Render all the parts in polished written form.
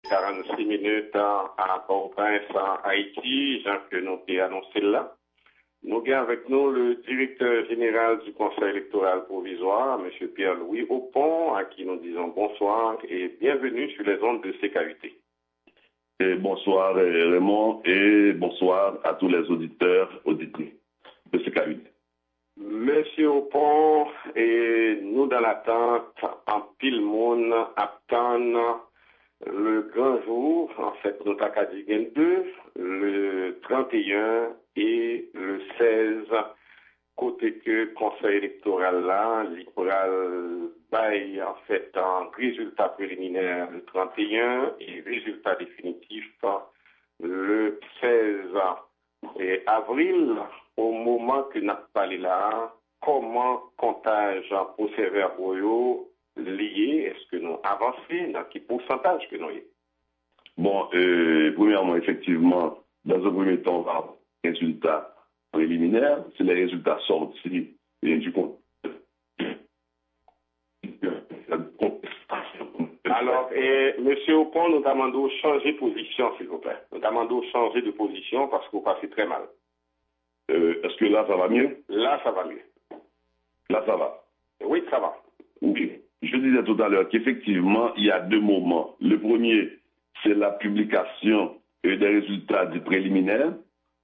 46 minutes à Port-au-Prince, Haïti, Jean que nous avons annoncé là. Nous avons avec nous le directeur général du Conseil électoral provisoire, M. Pierre-Louis Aupont, à qui nous disons bonsoir et bienvenue sur les ondes de CKUT. Et bonsoir Raymond et bonsoir à tous les auditeurs, auditrices de CKUT. Monsieur Aupont, et nous dans l'attente, en pile monde attend le grand jour, en fait, nous avons dit 2, le 31 et le 16, côté que le Conseil électoral là, libéral bail en fait en résultat préliminaire le 31 et résultat définitif le 16 avril. Au moment que nous avons parlé là, comment comptage procès-verbaux liés, est-ce que nous avançons, dans quel pourcentage que nous y? Bon, premièrement, effectivement, dans un premier temps, on va avoir des résultats préliminaires, c'est les résultats sortis du compte. Alors, monsieur Aupont, nous demandons de changer de position, s'il vous plaît. Nous demandons de changer de position parce que vous passez très mal. Est-ce que là, ça va mieux? Là, ça va mieux. Là, ça va. Oui, ça va. Oui. Je disais tout à l'heure qu'effectivement, il y a deux moments. Le premier, c'est la publication des résultats du préliminaire,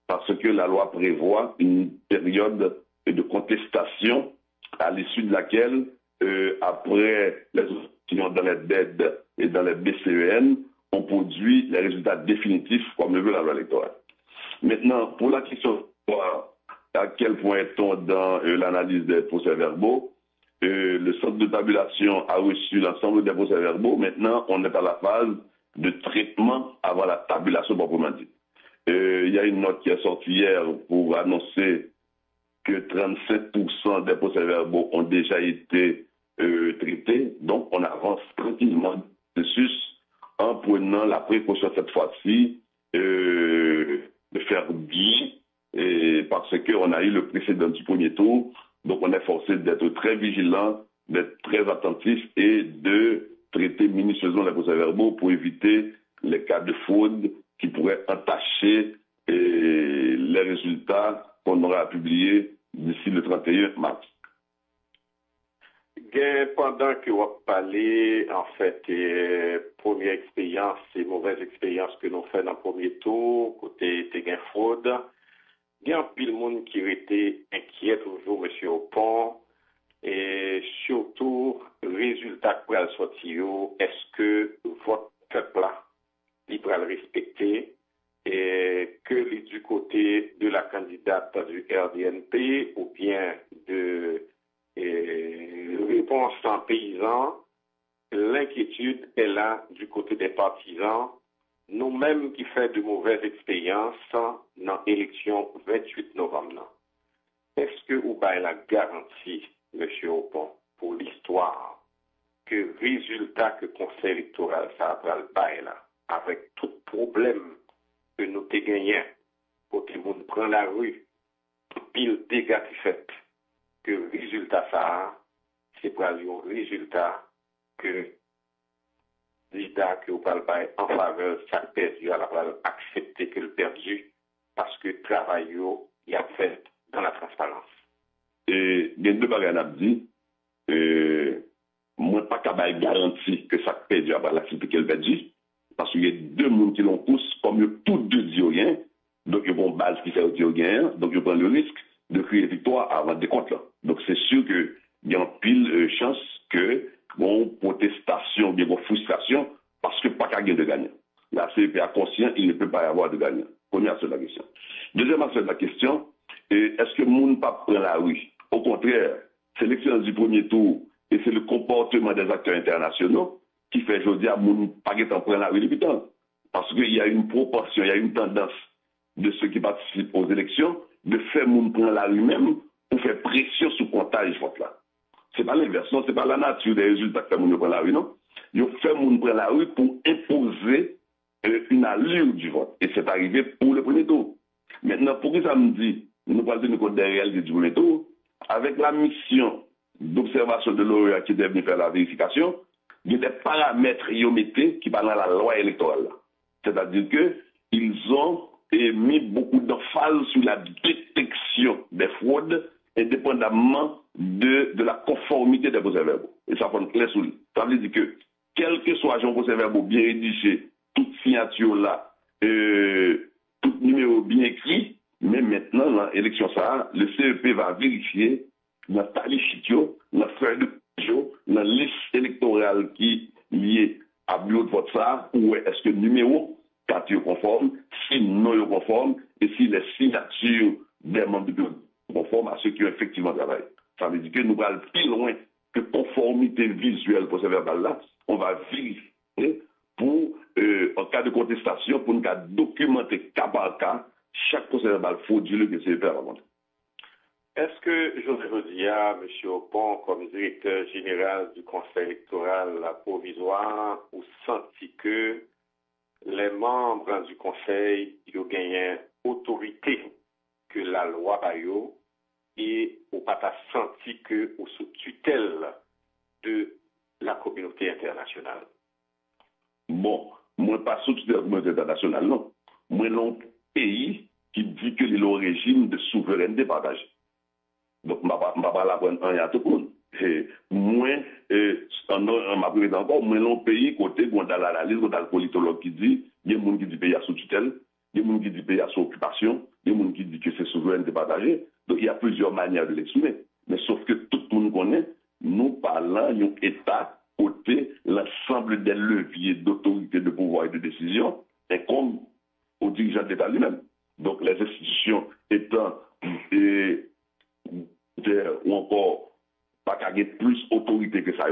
parce que la loi prévoit une période de contestation à l'issue de laquelle, après les options dans les DED et dans les BCEN, on produit les résultats définitifs comme le veut la loi électorale. Maintenant, pour la question à quel point est-on dans l'analyse des procès-verbaux, le centre de tabulation a reçu l'ensemble des procès-verbaux. Maintenant, on est à la phase de traitement avant la tabulation proprement dit. Il y a une note qui est sortie hier pour annoncer que 37% des procès-verbaux ont déjà été traités. Donc, on avance tranquillement dessus en prenant la précaution cette fois-ci de faire bien, parce qu'on a eu le précédent du premier tour. Donc, on est forcé d'être très vigilant, d'être très attentif et de traiter minutieusement les procès-verbaux pour éviter les cas de fraude qui pourraient entacher les résultats qu'on aura publiés d'ici le 31 mars. Pendant que vous parlez, en fait, première expérience et mauvaise expérience que nous faisons dans le premier tour, côté gain fraude, il y a un pile monde qui était inquiet toujours, M. Aupont, et surtout, résultat pour le sortir, est-ce que votre peuple-là, il va le respecter, et que du côté de la candidate du RDNP ou bien de réponse en paysan, l'inquiétude est là du côté des partisans, nous-mêmes qui faisons de mauvaises expériences dans l'élection 28 novembre. Est-ce que vous avez la garantie, M. Aupont, pour l'histoire, que le résultat que le Conseil électoral ça va le bail là, avec tout problème que nous avons gagné, pour que nous prenions la rue, pile dégâts qui fait, que le résultat ça, c'est pour aller au résultat que l'IDA que vous parlez en faveur de chaque perdu, elle va accepter que le perdu, parce que le travail il a fait dans la transparence. Et il y a deux bagages à dire. Moi, pas qu'à garantie que chaque perdu va l'accepter qu'elle perdu, parce qu'il y a deux mondes qui l'ont poussé, comme eux tous deux disent rien, donc ils vont base qui fait dire rien, donc ils prennent le risque de créer victoire avant des comptes là. Donc c'est sûr qu'il y a une pile chance que bon protestation, bien bon frustration, parce que pas qu'à gagner de gagnant. La CEP a conscient, il ne peut pas y avoir de gagnant. Première aspect de la question. Deuxième aspect de la question, est-ce que le monde ne pas prendre la rue? Au contraire, c'est l'expérience du premier tour et c'est le comportement des acteurs internationaux qui fait aujourd'hui à moun pas en prendre la rue depuis temps. Parce qu'il y a une proportion, il y a une tendance de ceux qui participent aux élections de faire moun prendre la rue même pour faire pression sur le comptage vote là. C'est pas l'inverse, non, c'est pas la nature des résultats que fait moun prendre la rue, non. Ils fait moun prendre la rue pour imposer une allure du vote. Et c'est arrivé pour le premier tour. Maintenant, pour que ça me dit, nous parlons de compte des réalités du premier tour, avec la mission d'observation de l'OEA qui est venue faire la vérification, il y a des paramètres qui parlent dans la loi électorale. C'est-à-dire qu'ils ont mis beaucoup d'emphase sur la détection des fraudes, indépendamment de la conformité des procès-verbaux. Et ça prend clair sur lui. Ça veut dire que, quel que soit un procès-verbal bien rédigé, toute signature là, tout numéro bien écrit, mais maintenant, dans l'élection, le CEP va vérifier dans la talichitio, dans la feuille de jour, dans la liste électorale qui est liée à bureau de vote où est-ce que le numéro, quand il est conforme, si non est conforme, et si les signatures des membres du bureau sont conformes à ceux qui ont effectivement travaillé. Ça veut dire que nous allons plus loin que conformité visuelle pour ce verbal-là, on va vérifier pour, en cas de contestation, pour nous documenter cas par cas chaque procès verbal frauduleux que c'est faire remonter. Est-ce que José Rodia, M. Opon, comme directeur général du Conseil électoral provisoire, ou senti que les membres du Conseil ont gagné autorité que la loi Bayo et ou pas senti que ou sous tutelle de la communauté internationale? Bon, moi pas sous tutelle de la communauté internationale, non. Moi non pays qui dit que le régime de souveraineté partagée. Donc, je ne vais pas la prendre en tout le monde. Moi, en ma présidente encore, moi, non pays, côté, on a l'analyse, on a le politologue qui dit, il y a des gens qui disent pays à sous tutelle, il y a des gens qui disent pays à sous occupation, il y a des gens qui disent que c'est souveraineté partagée. Donc, il y a plusieurs manières de l'exprimer. Mais sauf que tout le monde connaît, nous parlons d'un État côté l'ensemble des leviers d'autorité, de pouvoir et de décision, et comme aux dirigeants de l'État lui-même. Donc, les institutions étant ou encore pas qu'à plus autorité que ça.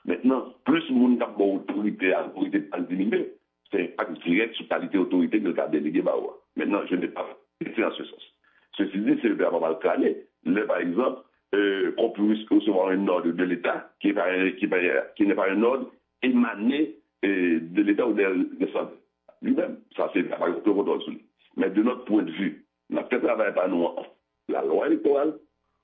Maintenant, plus le monde a autorité à l'autorité de diminuer, c'est pas direct sur qualité autorité que le cas délégué. Maintenant, je n'ai pas été en ce sens. Ceci dit, c'est vraiment mal clané. Par exemple, qu'on puisse recevoir un ordre de l'État qui n'est pas un ordre émané de l'État ou de lui-même. Ça, c'est par exemple le contrôle sur lui. Mais de notre point de vue, on n'a peut-être travaillé par nous la loi électorale,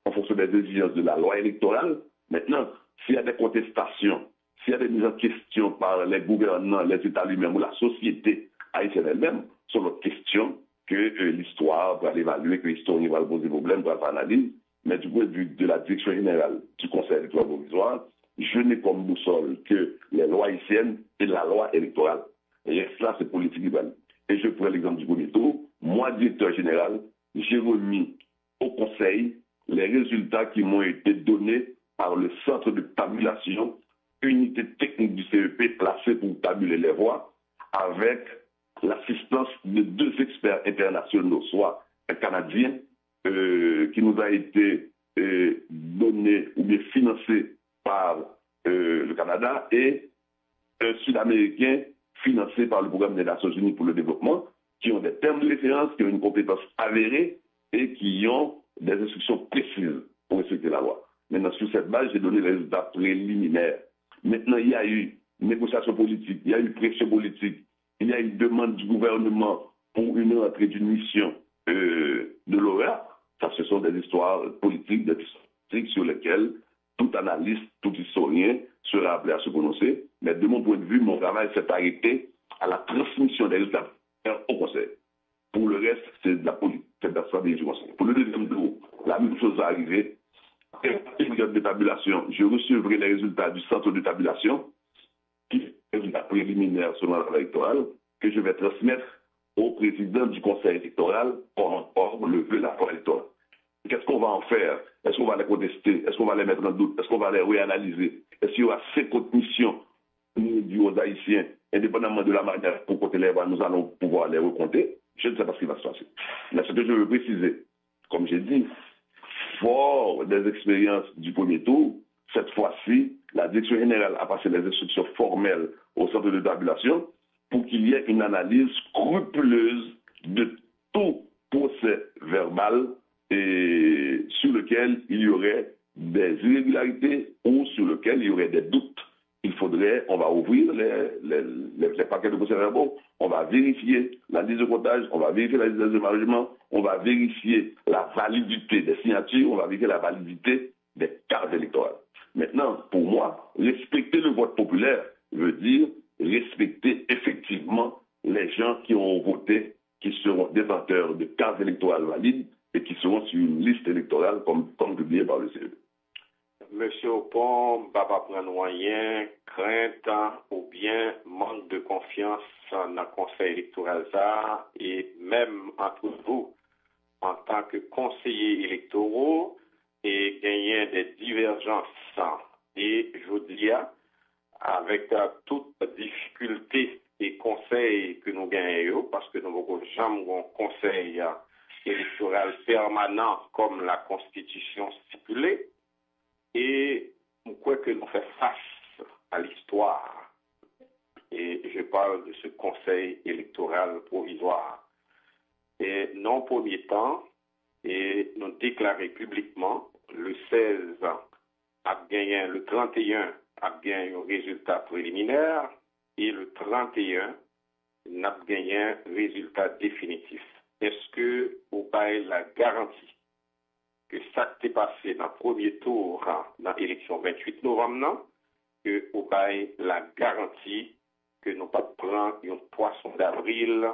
en fonction des exigences de la loi électorale. Maintenant, s'il y a des contestations, s'il y a des mises en question par les gouvernants, les États eux-mêmes ou la société haïtienne elle-même, sont notre question que l'histoire va l'évaluer, que l'historien va le poser problème, va faire analyse. Mais du point de vue de la direction générale du Conseil électoral provisoire, je n'ai comme boussole que les lois haïtiennes et la loi électorale. Et cela, c'est politique libanais. Et je prends l'exemple du premier tour. Moi, directeur général, j'ai remis au Conseil les résultats qui m'ont été donnés par le centre de tabulation, unité technique du CEP placée pour tabuler les voix, avec l'assistance de 2 experts internationaux, soit un Canadien qui nous a été donné ou bien financé par le Canada et un Sud-Américain financé par le programme des Nations Unies pour le développement, qui ont des termes de référence, qui ont une compétence avérée et qui ont des instructions précises pour respecter la loi. Maintenant, sur cette base, j'ai donné les résultats préliminaires. Maintenant, il y a eu négociation politique, il y a eu pression politique, il y a eu demande du gouvernement pour une entrée d'une mission de l'OEA. Ça, ce sont des histoires politiques, des histoires sur lesquelles tout analyste, tout historien sera appelé à se prononcer. Mais de mon point de vue, mon travail s'est arrêté à la transmission des résultats au Conseil. Pour le reste, c'est de la politique, c'est de la stratégie du Conseil. Pour le deuxième tour, la même chose va arriver. Après la période de tabulation, je recevrai les résultats du centre de tabulation, qui est un résultat préliminaire selon la loi électorale, que je vais transmettre au président du Conseil électoral pour lever la loi électorale. Qu'est-ce qu'on va en faire? Est-ce qu'on va les contester? Est-ce qu'on va les mettre en doute? Est-ce qu'on va les réanalyser? Est-ce qu'il y aura 50 missions aux Haïtiens, indépendamment de la manière pour compter les voix, nous allons pouvoir les recompter? Je ne sais pas ce qui va se passer. Mais ce que je veux préciser, comme j'ai dit, fort des expériences du premier tour, cette fois-ci, la direction générale a passé les instructions formelles au centre de tabulation pour qu'il y ait une analyse scrupuleuse de tout procès verbal et sur lequel il y aurait des irrégularités ou sur lequel il y aurait des doutes. On va ouvrir les paquets de procès-verbaux, on va vérifier la liste de comptage, on va vérifier la liste de management, on va vérifier la validité des signatures, on va vérifier la validité des cartes électorales. Maintenant, pour moi, respecter le vote populaire veut dire respecter effectivement les gens qui ont voté, qui seront détenteurs de cartes électorales valides et qui seront sur une liste électorale comme publié par le CEP. Monsieur Opon, Baba prend moyen, crainte ou bien manque de confiance dans le conseil électoral ça, et même entre vous, en tant que conseillers électoraux, et gagner des divergences. Et je dis, avec toute difficulté et conseils que nous gagnons, parce que nous n'avons jamais un conseil électoral permanent comme la Constitution stipulée, et quoi que nous faisons face à l'histoire. Et je parle de ce conseil électoral provisoire. Et non premier temps, et nous déclarer publiquement le 16 a gagné, le 31 a gagné un résultat préliminaire et le 31 n'a gagné un résultat définitif. Est-ce que vous avez la garantie que ça s'est passé dans le premier tour dans l'élection 28 novembre, non? Que vous avez la garantie que nous pas prendre un poisson d'avril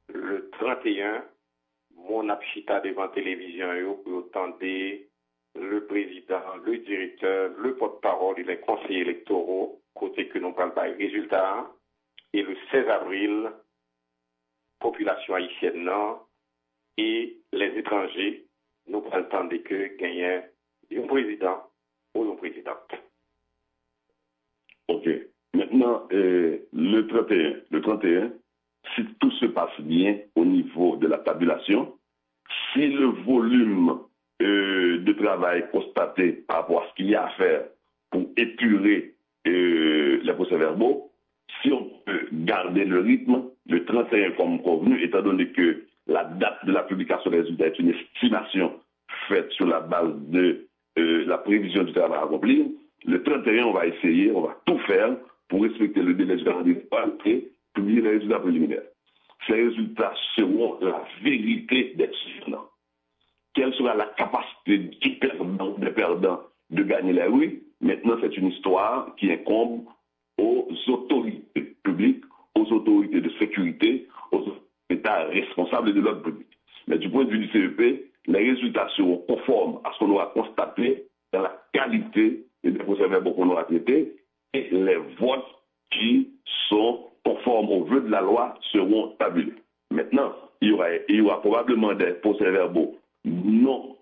le 31, mon apchita devant la télévision pour entendre le président, le directeur, le porte-parole et les conseillers électoraux, côté que nous parlons pas de résultats, et le 16 avril, population haïtienne non, et les étrangers, nous prétendons que gagner un président ou une présidente. Ok. Maintenant, le 31, si tout se passe bien au niveau de la tabulation, si le volume de travail constaté par rapport à ce qu'il y a à faire pour épurer les procès-verbaux, si on peut garder le rythme, le 31 comme convenu, étant donné que la date de la publication des résultats est une estimation faite sur la base de la prévision du travail à accomplir, le 31, on va essayer, on va tout faire pour respecter le délai du calendrier et publier les résultats préliminaires. Ces résultats seront la vérité des décisions. Quelle sera la capacité des perdants de gagner la rue? Maintenant, c'est une histoire qui incombe aux autorités publiques, aux autorités de sécurité, aux États responsables de l'ordre public. Mais du point de vue du CEP, les résultats seront conformes à ce qu'on aura constaté dans la qualité des procès-verbaux qu'on aura traités et les votes qui sont conformes aux vœux de la loi seront tabulés. Maintenant, il y aura probablement des procès-verbaux non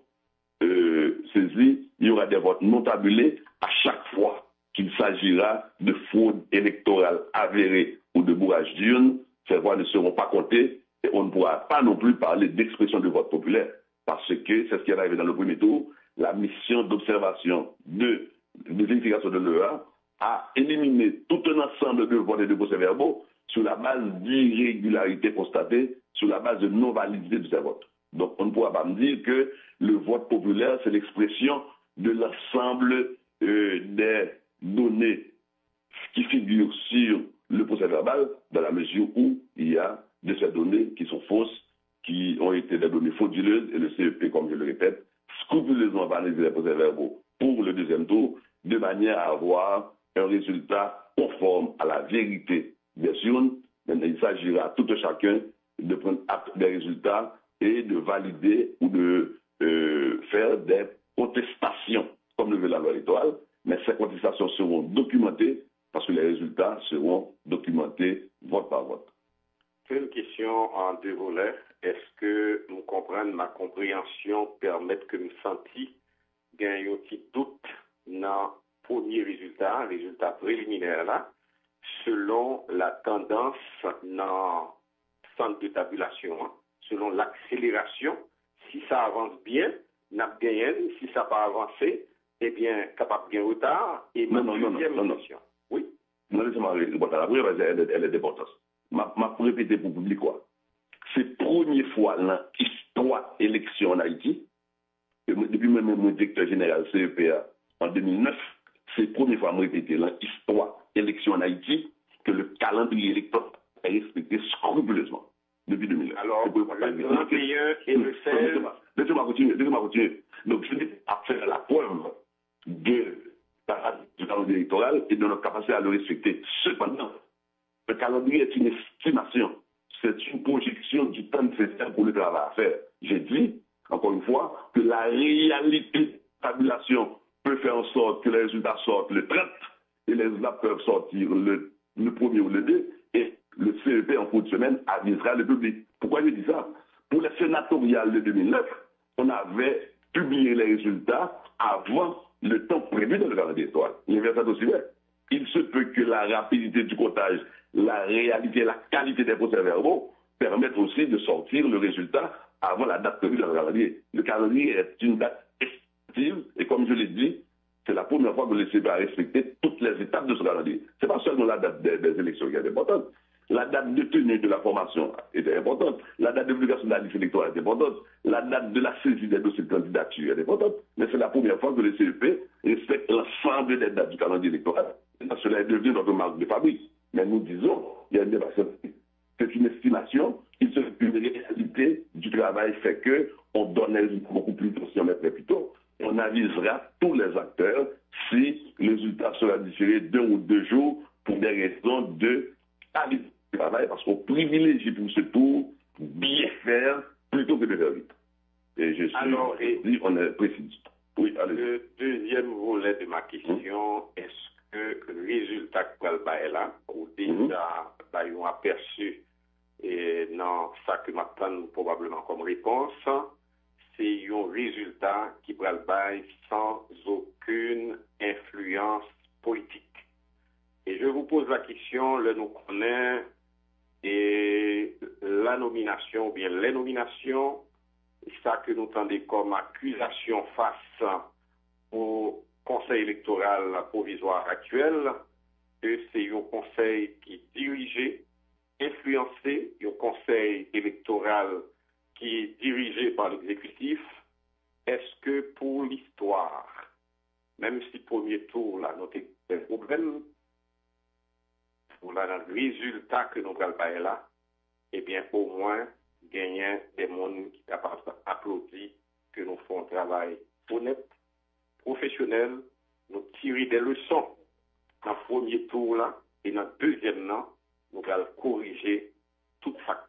saisis, il y aura des votes non tabulés à chaque fois qu'il s'agira de fraude électorale avérée ou de bourrage d'urne. Ces voix ne seront pas comptées et on ne pourra pas non plus parler d'expression de vote populaire parce que c'est ce qui est arrivé dans le premier tour. La mission d'observation de vérification de l'EA a éliminé tout un ensemble de votes et de procès-verbaux sur la base d'irrégularités constatées, sur la base de non-validité de ces votes. Donc, on ne pourra pas me dire que le vote populaire, c'est l'expression de l'ensemble des données qui figurent sur le procès-verbal, dans la mesure où il y a de ces données qui sont fausses, qui ont été des données frauduleuses, et le CEP, comme je le répète, scrupuleusement analysé les procès-verbaux pour le deuxième tour, de manière à avoir un résultat conforme à la vérité des urnes. Maintenant, il s'agira à tout un chacun de prendre acte des résultats et de valider ou de faire des contestations, comme le veut la loi électorale, mais ces contestations seront documentées parce que les résultats seront documentés vote par vote. Une question en deux volets. Est-ce que nous comprenons, ma compréhension permet que me senti gagner un petit doute dans le premier résultat préliminaire là, selon la tendance dans le centre de tabulation, selon l'accélération, si ça avance bien, n'a gagné, si ça n'a pas avancé, eh bien, capable de gagner retard. Et ma deuxième question. Oui. Non, laissez-moi répondre. La première, elle est d'importance. Ma répéter pour publier quoi? C'est la première fois dans l'histoire élection en Haïti, depuis même mon directeur général CEPA en 2009, c'est la première fois que je répéter dans l'histoire élection en Haïti que le calendrier électoral est respecté scrupuleusement depuis 2009. Alors, le 31 et le 16. Laissez-moi continuer. Donc, je n'ai pas fait la preuve du calendrier électoral et de notre capacité à le respecter. Cependant, le calendrier est une estimation, c'est une projection du temps nécessaire pour le travail à faire. J'ai dit, encore une fois, que la réalité de la tabulation peut faire en sorte que les résultats sortent le 30 et les résultats peuvent sortir le 1er ou le 2 et le CEP en cours de semaine avisera le public. Pourquoi je dis ça? Pour les sénatoriales de 2009, on avait publié les résultats avant le temps prévu dans le calendrier électoral. L'université aussi vrai. Il se peut que la rapidité du comptage, la réalité, la qualité des procès-verbaux permettent aussi de sortir le résultat avant la date prévue dans le calendrier. Le calendrier est une date estimative et comme je l'ai dit, c'est la première fois que le CEP a respecté toutes les étapes de ce calendrier. Ce n'est pas seulement la date des élections qui est importante. La date de tenue de la formation était importante. La date de publication de la liste électorale est importante. La date de la saisie des dossiers de candidature est importante. Mais c'est la première fois que le CEP respecte l'ensemble des dates du calendrier électoral. Cela est devenu notre marque de fabrique. Mais nous disons, il y a une démarche. C'est une estimation, il se fait une réalité du travail fait qu'on donne beaucoup plus tôt si on mettrait plus tôt. On avisera tous les acteurs si le résultat sera différé d'1 ou 2 jours pour des raisons de qualité de travail, parce qu'on privilégie pour ce tour bien faire plutôt que de faire vite. Et je suis, on est précis. Oui, allez. Le deuxième volet de ma question, est-ce que le résultat que vous avez là, ou déjà un aperçu et dans ça que m'attend probablement comme réponse, c'est un résultat qui va le bail sans aucune influence politique. Et je vous pose la question, le nous connaît et la nomination, ou bien les nominations, ça que nous tendons comme accusation face au conseil électoral provisoire actuel, que c'est un conseil qui est dirigé, influencé, un conseil électoral qui est dirigé par l'exécutif. Est-ce que pour l'histoire, même si premier tour, là, nous avons des problèmes, pour le résultat que nous avons là, eh bien, au moins, gagner des mondes qui sont capables d'applaudir que nous faisons un travail honnête, professionnel, nous tirer des leçons dans le premier tour là, et dans le deuxième, nous allons corriger toute ça.